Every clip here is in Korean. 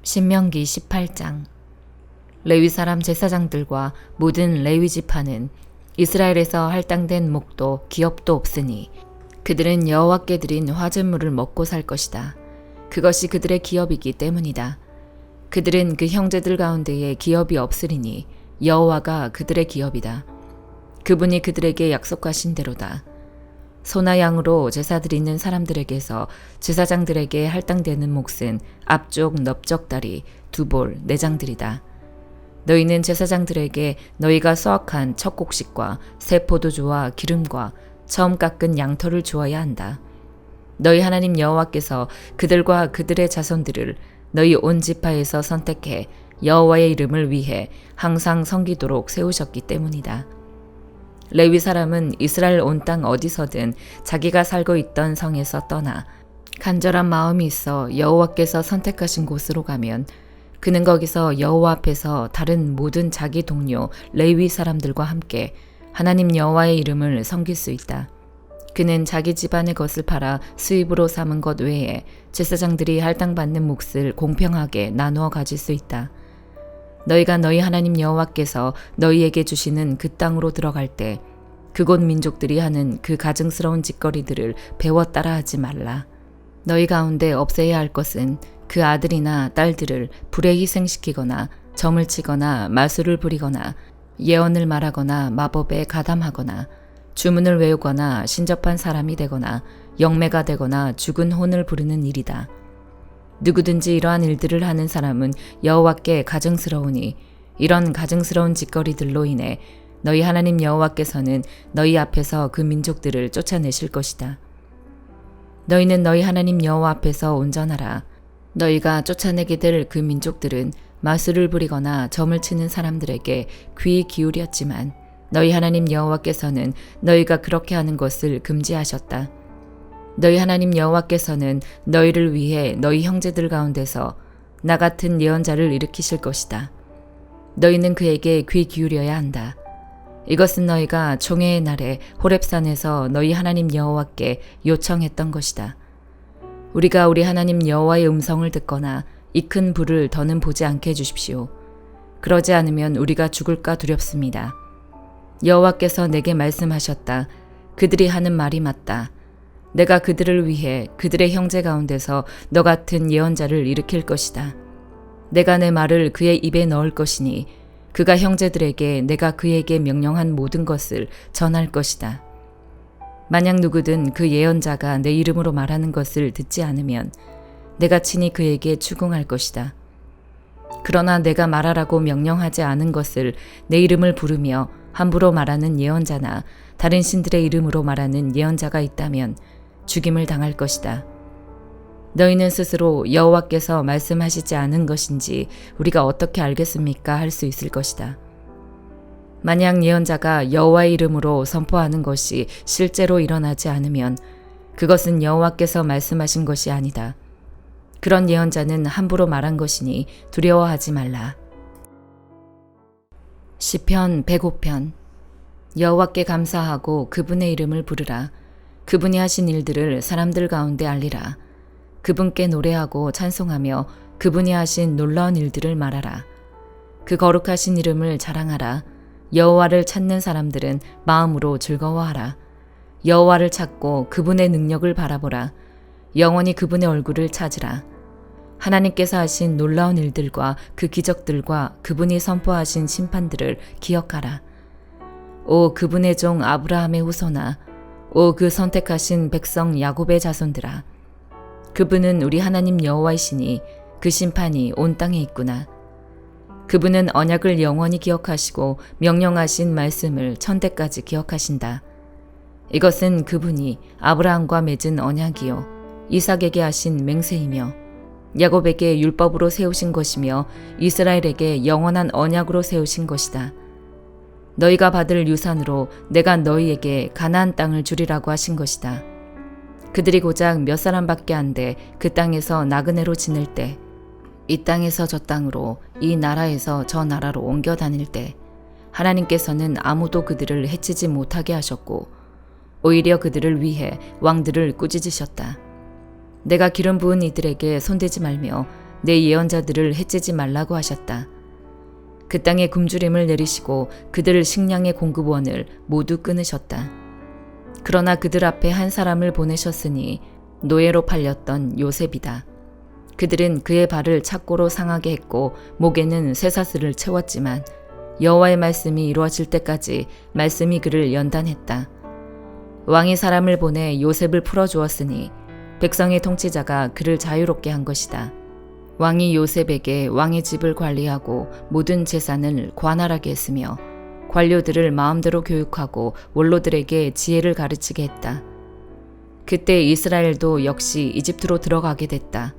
신명기 18장. 레위 사람 제사장들과 모든 레위 지파는 이스라엘에서 할당된 목도 기업도 없으니 그들은 여호와께 드린 화제물을 먹고 살 것이다. 그것이 그들의 기업이기 때문이다. 그들은 그 형제들 가운데에 기업이 없으리니 여호와가 그들의 기업이다. 그분이 그들에게 약속하신 대로다. 소나 양으로 제사 드리는 사람들에게서 제사장들에게 할당되는 몫은 앞쪽 넓적다리, 두볼, 내장들이다. 너희는 제사장들에게 너희가 수확한 첫 곡식과 새 포도주와 기름과 처음 깎은 양털을 주어야 한다. 너희 하나님 여호와께서 그들과 그들의 자손들을 너희 온 지파에서 선택해 여호와의 이름을 위해 항상 섬기도록 세우셨기 때문이다. 레위 사람은 이스라엘 온 땅 어디서든 자기가 살고 있던 성에서 떠나 간절한 마음이 있어 여호와께서 선택하신 곳으로 가면 그는 거기서 여호와 앞에서 다른 모든 자기 동료 레위 사람들과 함께 하나님 여호와의 이름을 섬길 수 있다. 그는 자기 집안의 것을 팔아 수입으로 삼은 것 외에 제사장들이 할당받는 몫을 공평하게 나누어 가질 수 있다. 너희가 너희 하나님 여호와께서 너희에게 주시는 그 땅으로 들어갈 때 그곳 민족들이 하는 그 가증스러운 짓거리들을 배워 따라하지 말라. 너희 가운데 없애야 할 것은 그 아들이나 딸들을 불에 희생시키거나 점을 치거나 마술을 부리거나 예언을 말하거나 마법에 가담하거나 주문을 외우거나 신접한 사람이 되거나 영매가 되거나 죽은 혼을 부르는 일이다. 누구든지 이러한 일들을 하는 사람은 여호와께 가증스러우니 이런 가증스러운 짓거리들로 인해 너희 하나님 여호와께서는 너희 앞에서 그 민족들을 쫓아내실 것이다. 너희는 너희 하나님 여호와 앞에서 온전하라. 너희가 쫓아내게 될 그 민족들은 마술을 부리거나 점을 치는 사람들에게 귀 기울였지만 너희 하나님 여호와께서는 너희가 그렇게 하는 것을 금지하셨다. 너희 하나님 여호와께서는 너희를 위해 너희 형제들 가운데서 나 같은 예언자를 일으키실 것이다. 너희는 그에게 귀 기울여야 한다. 이것은 너희가 총회의 날에 호렙산에서 너희 하나님 여호와께 요청했던 것이다. 우리가 우리 하나님 여호와의 음성을 듣거나 이 큰 불을 더는 보지 않게 해주십시오. 그러지 않으면 우리가 죽을까 두렵습니다. 여호와께서 내게 말씀하셨다. 그들이 하는 말이 맞다. 내가 그들을 위해 그들의 형제 가운데서 너 같은 예언자를 일으킬 것이다. 내가 내 말을 그의 입에 넣을 것이니 그가 형제들에게 내가 그에게 명령한 모든 것을 전할 것이다. 만약 누구든 그 예언자가 내 이름으로 말하는 것을 듣지 않으면 내가 친히 그에게 추궁할 것이다. 그러나 내가 말하라고 명령하지 않은 것을 내 이름을 부르며 함부로 말하는 예언자나 다른 신들의 이름으로 말하는 예언자가 있다면 죽임을 당할 것이다. 너희는 스스로 여호와께서 말씀하시지 않은 것인지 우리가 어떻게 알겠습니까? 할 수 있을 것이다. 만약 예언자가 여호와의 이름으로 선포하는 것이 실제로 일어나지 않으면 그것은 여호와께서 말씀하신 것이 아니다. 그런 예언자는 함부로 말한 것이니 두려워하지 말라. 시편 105편. 여호와께 감사하고 그분의 이름을 부르라. 그분이 하신 일들을 사람들 가운데 알리라. 그분께 노래하고 찬송하며 그분이 하신 놀라운 일들을 말하라. 그 거룩하신 이름을 자랑하라. 여호와를 찾는 사람들은 마음으로 즐거워하라. 여호와를 찾고 그분의 능력을 바라보라. 영원히 그분의 얼굴을 찾으라. 하나님께서 하신 놀라운 일들과 그 기적들과 그분이 선포하신 심판들을 기억하라. 오 그분의 종 아브라함의 후손아, 오 그 선택하신 백성 야곱의 자손들아. 그분은 우리 하나님 여호와이시니 그 심판이 온 땅에 있구나. 그분은 언약을 영원히 기억하시고 명령하신 말씀을 천대까지 기억하신다. 이것은 그분이 아브라함과 맺은 언약이요 이삭에게 하신 맹세이며 야곱에게 율법으로 세우신 것이며 이스라엘에게 영원한 언약으로 세우신 것이다. 너희가 받을 유산으로 내가 너희에게 가나안 땅을 주리라고 하신 것이다. 그들이 고작 몇 사람밖에 안 돼 그 땅에서 나그네로 지낼 때, 이 땅에서 저 땅으로, 이 나라에서 저 나라로 옮겨 다닐 때 하나님께서는 아무도 그들을 해치지 못하게 하셨고 오히려 그들을 위해 왕들을 꾸짖으셨다. 내가 기름 부은 이들에게 손대지 말며 내 예언자들을 해치지 말라고 하셨다. 그 땅에 굶주림을 내리시고 그들 식량의 공급원을 모두 끊으셨다. 그러나 그들 앞에 한 사람을 보내셨으니 노예로 팔렸던 요셉이다. 그들은 그의 발을 착고로 상하게 했고 목에는 쇠사슬을 채웠지만 여호와의 말씀이 이루어질 때까지 말씀이 그를 연단했다. 왕이 사람을 보내 요셉을 풀어주었으니 백성의 통치자가 그를 자유롭게 한 것이다. 왕이 요셉에게 왕의 집을 관리하고 모든 재산을 관할하게 했으며 관료들을 마음대로 교육하고 원로들에게 지혜를 가르치게 했다. 그때 이스라엘도 역시 이집트로 들어가게 됐다.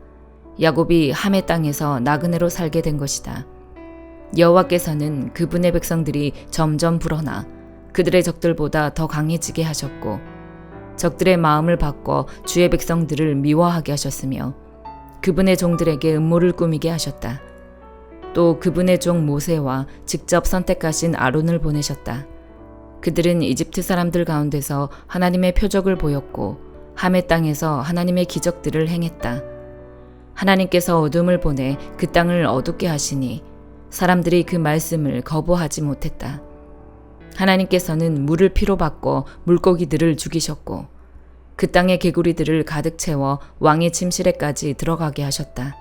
야곱이 함의 땅에서 나그네로 살게 된 것이다. 여호와께서는 그분의 백성들이 점점 불어나 그들의 적들보다 더 강해지게 하셨고 적들의 마음을 바꿔 주의 백성들을 미워하게 하셨으며 그분의 종들에게 음모를 꾸미게 하셨다. 또 그분의 종 모세와 직접 선택하신 아론을 보내셨다. 그들은 이집트 사람들 가운데서 하나님의 표적을 보였고 함의 땅에서 하나님의 기적들을 행했다. 하나님께서 어둠을 보내 그 땅을 어둡게 하시니 사람들이 그 말씀을 거부하지 못했다. 하나님께서는 물을 피로 바꿔 물고기들을 죽이셨고 그 땅의 개구리들을 가득 채워 왕의 침실에까지 들어가게 하셨다.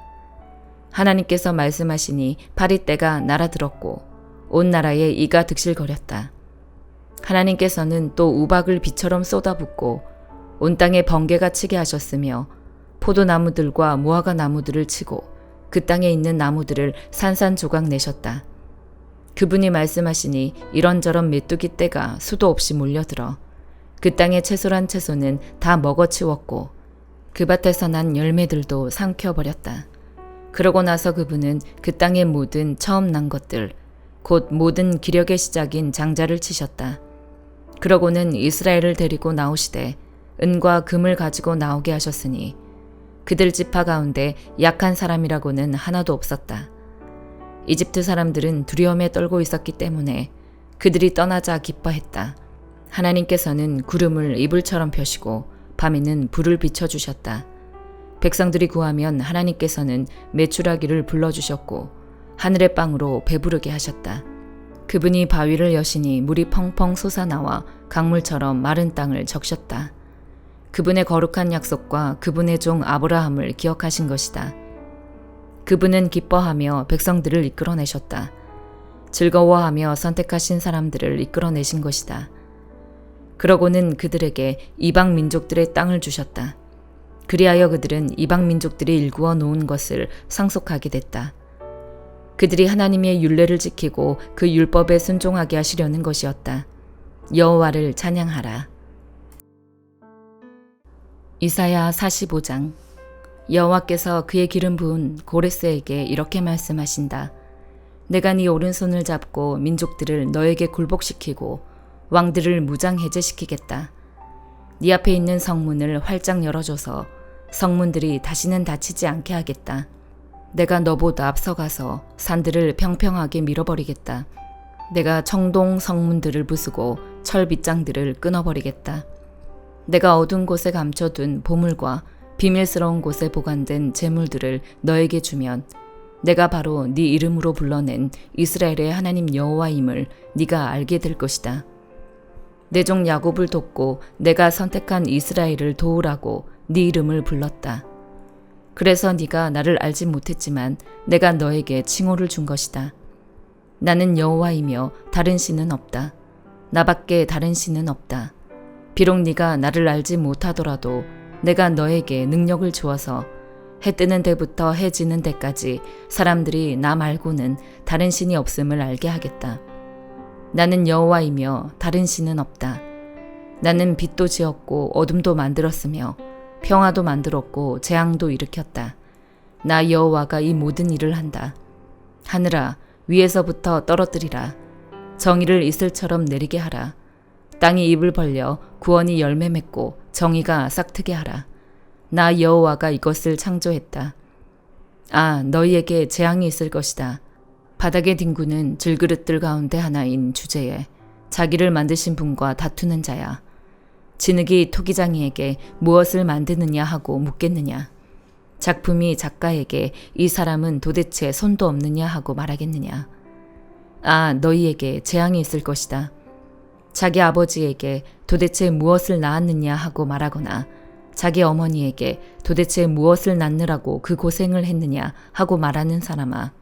하나님께서 말씀하시니 파리떼가 날아들었고 온 나라에 이가 득실거렸다. 하나님께서는 또 우박을 비처럼 쏟아붓고 온 땅에 번개가 치게 하셨으며 포도나무들과 무화과 나무들을 치고 그 땅에 있는 나무들을 산산조각 내셨다. 그분이 말씀하시니 이런저런 메뚜기 떼가 수도 없이 몰려들어 그 땅의 채소란 채소는 다 먹어치웠고 그 밭에서 난 열매들도 삼켜버렸다. 그러고 나서 그분은 그 땅의 모든 처음 난 것들, 곧 모든 기력의 시작인 장자를 치셨다. 그러고는 이스라엘을 데리고 나오시되 은과 금을 가지고 나오게 하셨으니 그들 지파 가운데 약한 사람이라고는 하나도 없었다. 이집트 사람들은 두려움에 떨고 있었기 때문에 그들이 떠나자 기뻐했다. 하나님께서는 구름을 이불처럼 펴시고 밤에는 불을 비춰주셨다. 백성들이 구하면 하나님께서는 메추라기를 불러주셨고 하늘의 빵으로 배부르게 하셨다. 그분이 바위를 여시니 물이 펑펑 솟아나와 강물처럼 마른 땅을 적셨다. 그분의 거룩한 약속과 그분의 종 아브라함을 기억하신 것이다. 그분은 기뻐하며 백성들을 이끌어내셨다. 즐거워하며 선택하신 사람들을 이끌어내신 것이다. 그러고는 그들에게 이방 민족들의 땅을 주셨다. 그리하여 그들은 이방 민족들이 일구어 놓은 것을 상속하게 됐다. 그들이 하나님의 율례를 지키고 그 율법에 순종하게 하시려는 것이었다. 여호와를 찬양하라. 이사야 45장. 여호와께서 그의 기름 부은 고레스에게 이렇게 말씀하신다. 내가 네 오른손을 잡고 민족들을 너에게 굴복시키고 왕들을 무장해제시키겠다. 네 앞에 있는 성문을 활짝 열어줘서 성문들이 다시는 닫히지 않게 하겠다. 내가 너보다 앞서가서 산들을 평평하게 밀어버리겠다. 내가 청동 성문들을 부수고 철 빗장들을 끊어버리겠다. 내가 어두운 곳에 감춰둔 보물과 비밀스러운 곳에 보관된 재물들을 너에게 주면 내가 바로 네 이름으로 불러낸 이스라엘의 하나님 여호와임을 네가 알게 될 것이다. 내 종 야곱을 돕고 내가 선택한 이스라엘을 도우라고 네 이름을 불렀다. 그래서 네가 나를 알지 못했지만 내가 너에게 칭호를 준 것이다. 나는 여호와이며 다른 신은 없다. 나밖에 다른 신은 없다. 비록 네가 나를 알지 못하더라도 내가 너에게 능력을 주어서 해 뜨는 데부터 해 지는 데까지 사람들이 나 말고는 다른 신이 없음을 알게 하겠다. 나는 여호와이며 다른 신은 없다. 나는 빛도 지었고 어둠도 만들었으며 평화도 만들었고 재앙도 일으켰다. 나 여호와가 이 모든 일을 한다. 하늘아, 위에서부터 떨어뜨리라. 정의를 이슬처럼 내리게 하라. 땅이 입을 벌려 구원이 열매 맺고 정의가 싹트게 하라. 나 여호와가 이것을 창조했다. 아, 너희에게 재앙이 있을 것이다. 바닥의 뒹구는 질그릇들 가운데 하나인 주제에 자기를 만드신 분과 다투는 자야. 진흙이 토기장이에게 무엇을 만드느냐 하고 묻겠느냐. 작품이 작가에게 이 사람은 도대체 손도 없느냐 하고 말하겠느냐. 아, 너희에게 재앙이 있을 것이다. 자기 아버지에게 도대체 무엇을 낳았느냐 하고 말하거나 자기 어머니에게 도대체 무엇을 낳느라고 그 고생을 했느냐 하고 말하는 사람아,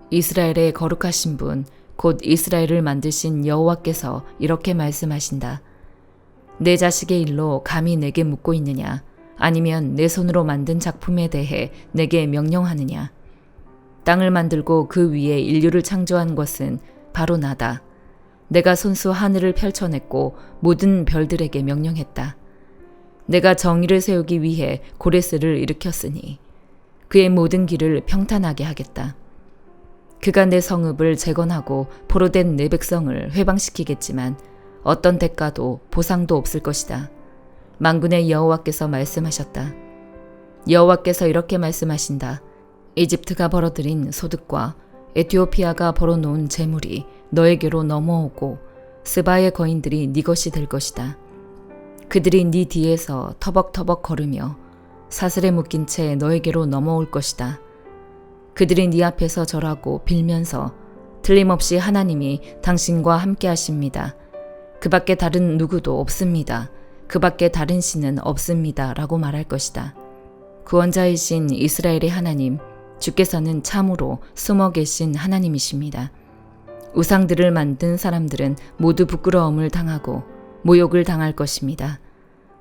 이스라엘의 거룩하신 분, 곧 이스라엘을 만드신 여호와께서 이렇게 말씀하신다. 내 자식의 일로 감히 내게 묻고 있느냐? 아니면 내 손으로 만든 작품에 대해 내게 명령하느냐? 땅을 만들고 그 위에 인류를 창조한 것은 바로 나다. 내가 손수 하늘을 펼쳐냈고 모든 별들에게 명령했다. 내가 정의를 세우기 위해 고레스를 일으켰으니 그의 모든 길을 평탄하게 하겠다. 그가 내 성읍을 재건하고 포로된 내 백성을 회방시키겠지만 어떤 대가도 보상도 없을 것이다. 만군의 여호와께서 말씀하셨다. 여호와께서 이렇게 말씀하신다. 이집트가 벌어들인 소득과 에티오피아가 벌어놓은 재물이 너에게로 넘어오고 스바의 거인들이 네 것이 될 것이다. 그들이 네 뒤에서 터벅터벅 걸으며 사슬에 묶인 채 너에게로 넘어올 것이다. 그들이 네 앞에서 절하고 빌면서 틀림없이 하나님이 당신과 함께 하십니다. 그 밖에 다른 누구도 없습니다. 그 밖에 다른 신은 없습니다. 라고 말할 것이다. 구원자이신 이스라엘의 하나님, 주께서는 참으로 숨어 계신 하나님이십니다. 우상들을 만든 사람들은 모두 부끄러움을 당하고 모욕을 당할 것입니다.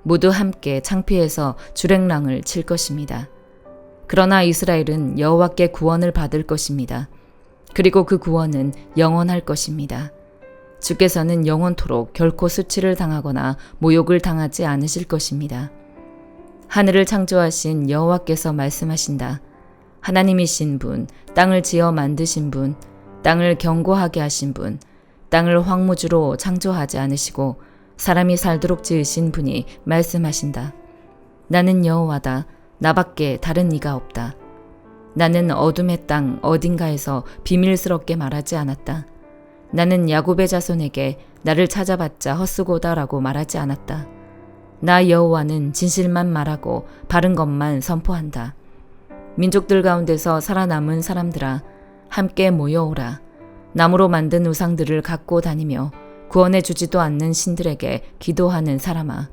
모두 함께 창피해서 주랭랑을 칠 것입니다. 그러나 이스라엘은 여호와께 구원을 받을 것입니다. 그리고 그 구원은 영원할 것입니다. 주께서는 영원토록 결코 수치를 당하거나 모욕을 당하지 않으실 것입니다. 하늘을 창조하신 여호와께서 말씀하신다. 하나님이신 분, 땅을 지어 만드신 분, 땅을 견고하게 하신 분, 땅을 황무지로 창조하지 않으시고 사람이 살도록 지으신 분이 말씀하신다. 나는 여호와다. 나밖에 다른 이가 없다. 나는 어둠의 땅 어딘가에서 비밀스럽게 말하지 않았다. 나는 야곱의 자손에게 나를 찾아봤자 헛수고다라고 말하지 않았다. 나 여호와는 진실만 말하고 바른 것만 선포한다. 민족들 가운데서 살아남은 사람들아, 함께 모여오라. 나무로 만든 우상들을 갖고 다니며 구원해 주지도 않는 신들에게 기도하는 사람아,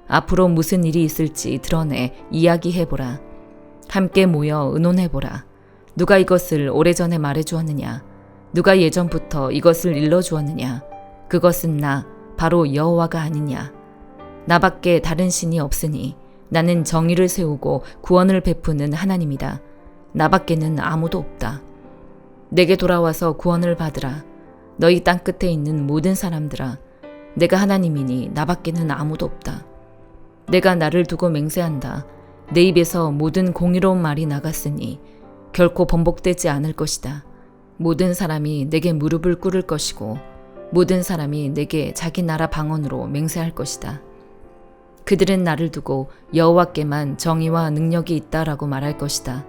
앞으로 무슨 일이 있을지 드러내 이야기해보라. 함께 모여 의논해보라. 누가 이것을 오래전에 말해주었느냐? 누가 예전부터 이것을 일러주었느냐? 그것은 나, 바로 여호와가 아니냐? 나밖에 다른 신이 없으니 나는 정의를 세우고 구원을 베푸는 하나님이다. 나밖에는 아무도 없다. 내게 돌아와서 구원을 받으라. 너희 땅끝에 있는 모든 사람들아, 내가 하나님이니 나밖에는 아무도 없다. 내가 나를 두고 맹세한다. 내 입에서 모든 공의로운 말이 나갔으니 결코 번복되지 않을 것이다. 모든 사람이 내게 무릎을 꿇을 것이고 모든 사람이 내게 자기 나라 방언으로 맹세할 것이다. 그들은 나를 두고 여호와께만 정의와 능력이 있다라고 말할 것이다.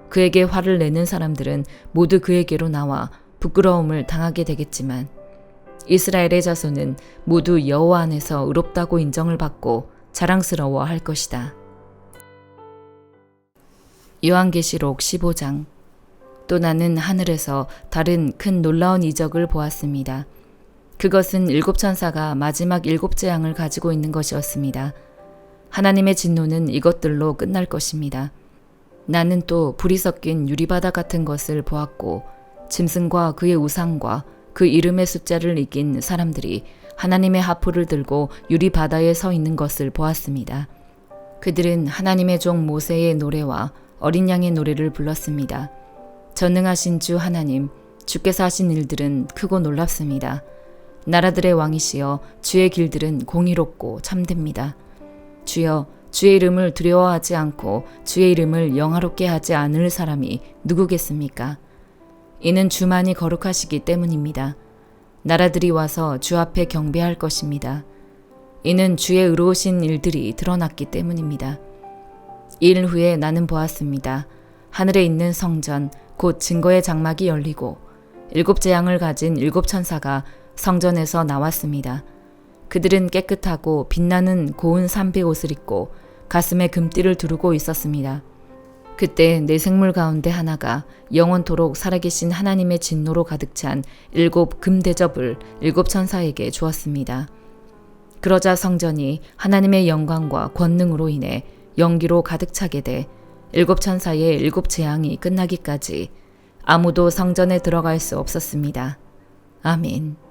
그에게 화를 내는 사람들은 모두 그에게로 나와 부끄러움을 당하게 되겠지만 이스라엘의 자손은 모두 여호와 안에서 의롭다고 인정을 받고 자랑스러워 할 것이다. 요한계시록 15장. 또 나는 하늘에서 다른 큰 놀라운 이적을 보았습니다. 그것은 7천사가 마지막 7재앙을 가지고 있는 것이었습니다. 하나님의 진노는 이것들로 끝날 것입니다. 나는 또 불이 섞인 유리바다 같은 것을 보았고 짐승과 그의 우상과 그 이름의 숫자를 이긴 사람들이 하나님의 하프를 들고 유리바다에 서 있는 것을 보았습니다. 그들은 하나님의 종 모세의 노래와 어린 양의 노래를 불렀습니다. 전능하신 주 하나님, 주께서 하신 일들은 크고 놀랍습니다. 나라들의 왕이시여, 주의 길들은 공의롭고 참됩니다. 주여, 주의 이름을 두려워하지 않고 주의 이름을 영화롭게 하지 않을 사람이 누구겠습니까? 이는 주만이 거룩하시기 때문입니다. 나라들이 와서 주 앞에 경배할 것입니다. 이는 주의 의로우신 일들이 드러났기 때문입니다. 일 후에 나는 보았습니다. 하늘에 있는 성전, 곧 증거의 장막이 열리고 7재앙을 가진 7천사가 성전에서 나왔습니다. 그들은 깨끗하고 빛나는 고운 삼배 옷을 입고 가슴에 금띠를 두르고 있었습니다. 그때 네 생물 가운데 하나가 영원토록 살아계신 하나님의 진노로 가득 찬 7 금대접을 7 천사에게 주었습니다. 그러자 성전이 하나님의 영광과 권능으로 인해 연기로 가득 차게 돼 7 천사의 7 재앙이 끝나기까지 아무도 성전에 들어갈 수 없었습니다. 아멘.